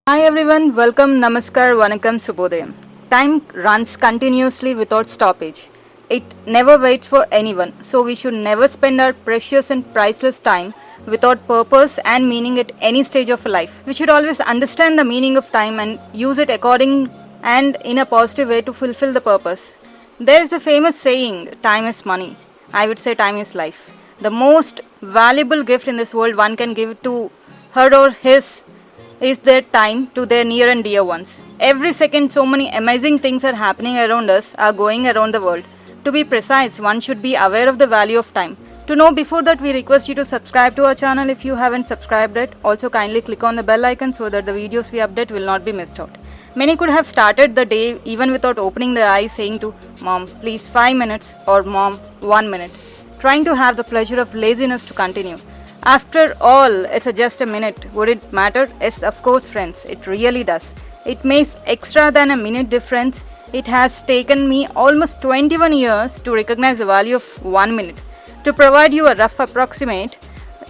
Hi everyone, welcome, namaskar, vanakkam, subodayam. Time runs continuously without stoppage. It never waits for anyone, so we should never spend our precious and priceless time without purpose and meaning at any stage of life. We should always understand the meaning of time and use it according and in a positive way to fulfill the purpose. There is a famous saying, time is money. I would say time is life. The most valuable gift in this world one can give to her or his is their time to their near and dear ones. Every second, so many amazing things are happening around us, are going around the world. To be precise, one should be aware of the value of time. To know before that, we request you to subscribe to our channel if you haven't subscribed yet. Also, kindly click on the bell icon so that the videos we update will not be missed out. Many could have started the day even without opening their eyes saying to Mom, please 5 minutes or Mom, 1 minute, trying to have the pleasure of laziness to continue. After all, it's just a minute. Would it matter? Yes, of course, friends. It really does. It makes extra than a minute difference. It has taken me almost 21 years to recognize the value of 1 minute. To provide you a rough approximate,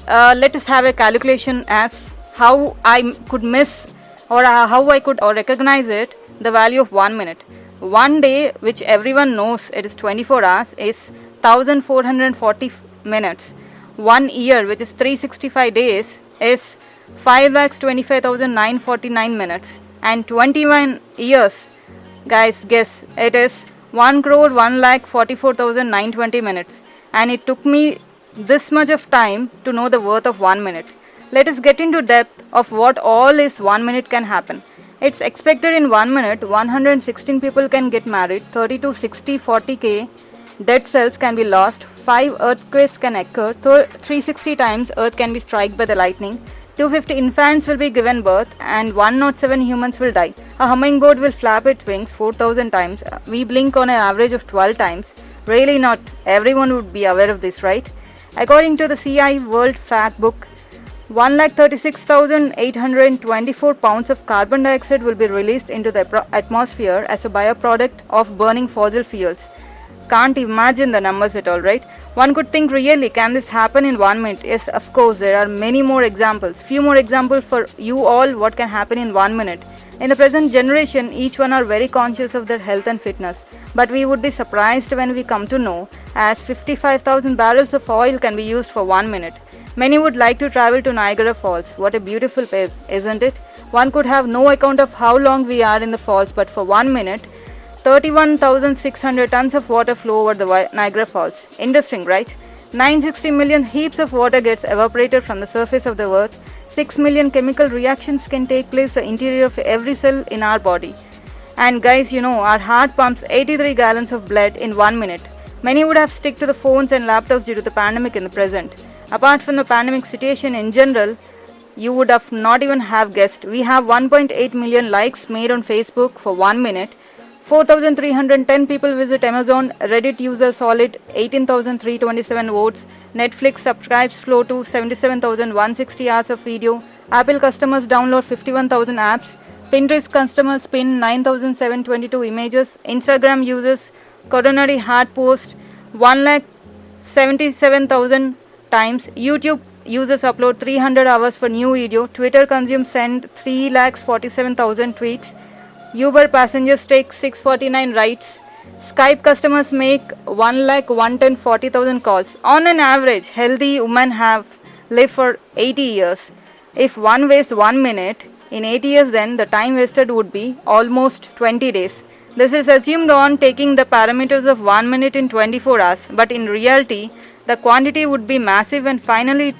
let us have a calculation as how I could miss or how I could recognize it, the value of 1 minute. One day, which everyone knows it is 24 hours, is 1440 minutes. 1 year, which is 365 days, is 5,25,949 minutes. And 21 years, guys, guess, it is 1 crore 1,44,920 minutes. And it took me this much of time to know the worth of 1 minute. Let us get into depth of what all is 1 minute can happen. It's expected in 1 minute, 116 people can get married, 30 to 60, 40k dead cells can be lost, 5 earthquakes can occur, 360 times earth can be struck by the lightning, 250 infants will be given birth, and 107 humans will die. A hummingbird will flap its wings 4000 times. We blink on an average of 12 times. Really not everyone would be aware of this, right? According to the CI World Fact Book, 136,824 pounds of carbon dioxide will be released into the atmosphere as a byproduct of burning fossil fuels. Can't imagine the numbers at all, right? One could think, really, can this happen in 1 minute? Yes, of course, there are many more examples. Few more examples for you all what can happen in 1 minute. In the present generation, each one are very conscious of their health and fitness. But we would be surprised when we come to know as 55,000 barrels of oil can be used for 1 minute. Many would like to travel to Niagara Falls. What a beautiful place, isn't it? One could have no account of how long we are in the falls, but for 1 minute, 31,600 tons of water flow over the Niagara Falls. Interesting, right? 960 million heaps of water gets evaporated from the surface of the earth. 6 million chemical reactions can take place in the interior of every cell in our body. And guys, you know, our heart pumps 83 gallons of blood in 1 minute. Many would have stick to the phones and laptops due to the pandemic in the present. Apart from the pandemic situation in general, you would have not even have guessed. We have 1.8 million likes made on Facebook for 1 minute. 4,310 people visit Amazon, Reddit users solid 18,327 votes, Netflix subscribes flow to 77,160 hours of video, Apple customers download 51,000 apps, Pinterest customers pin 9,722 images, Instagram users coronary heart post 1,77,000 times, YouTube users upload 300 hours for new video, Twitter consumes send 3,47,000 tweets, Uber passengers take 649 rides. Skype customers make 1,140,000 calls. On an average, healthy women have lived for 80 years. If one wastes 1 minute in 80 years, then the time wasted would be almost 20 days. This is assumed on taking the parameters of 1 minute in 24 hours, but in reality, the quantity would be massive and finally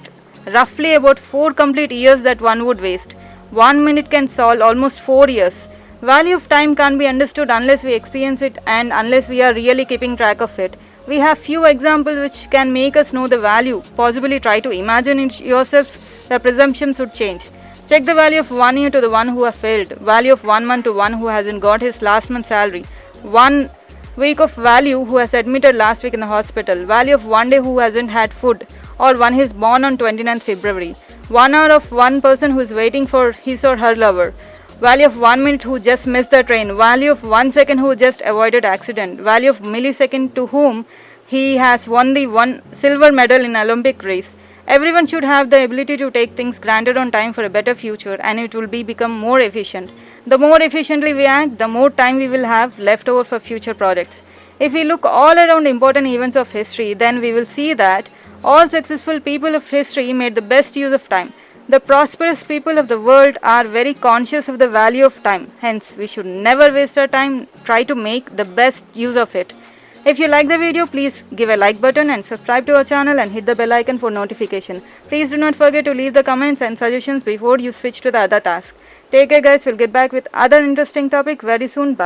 roughly about 4 complete years that one would waste. 1 minute can solve almost 4 years. Value of time can't be understood unless we experience it and unless we are really keeping track of it. We have few examples which can make us know the value. Possibly try to imagine it yourself, the presumptions would change. Check the value of 1 year to the one who has failed. Value of 1 month to one who hasn't got his last month's salary. 1 week of value who has admitted last week in the hospital. Value of 1 day who hasn't had food or one who is born on 29th February. 1 hour of one person who is waiting for his or her lover. Value of 1 minute who just missed the train. Value of 1 second who just avoided accident. Value of millisecond to whom he has won the one silver medal in Olympic race. Everyone should have the ability to take things granted on time for a better future, and it will become more efficient. The more efficiently we act, the more time we will have left over for future projects. If we look all around important events of history, then we will see that all successful people of history made the best use of time. The prosperous people of the world are very conscious of the value of time. Hence, we should never waste our time, try to make the best use of it. If you like the video, please give a like button and subscribe to our channel and hit the bell icon for notification. Please do not forget to leave the comments and suggestions before you switch to the other task. Take care guys, we'll get back with other interesting topic very soon. Bye.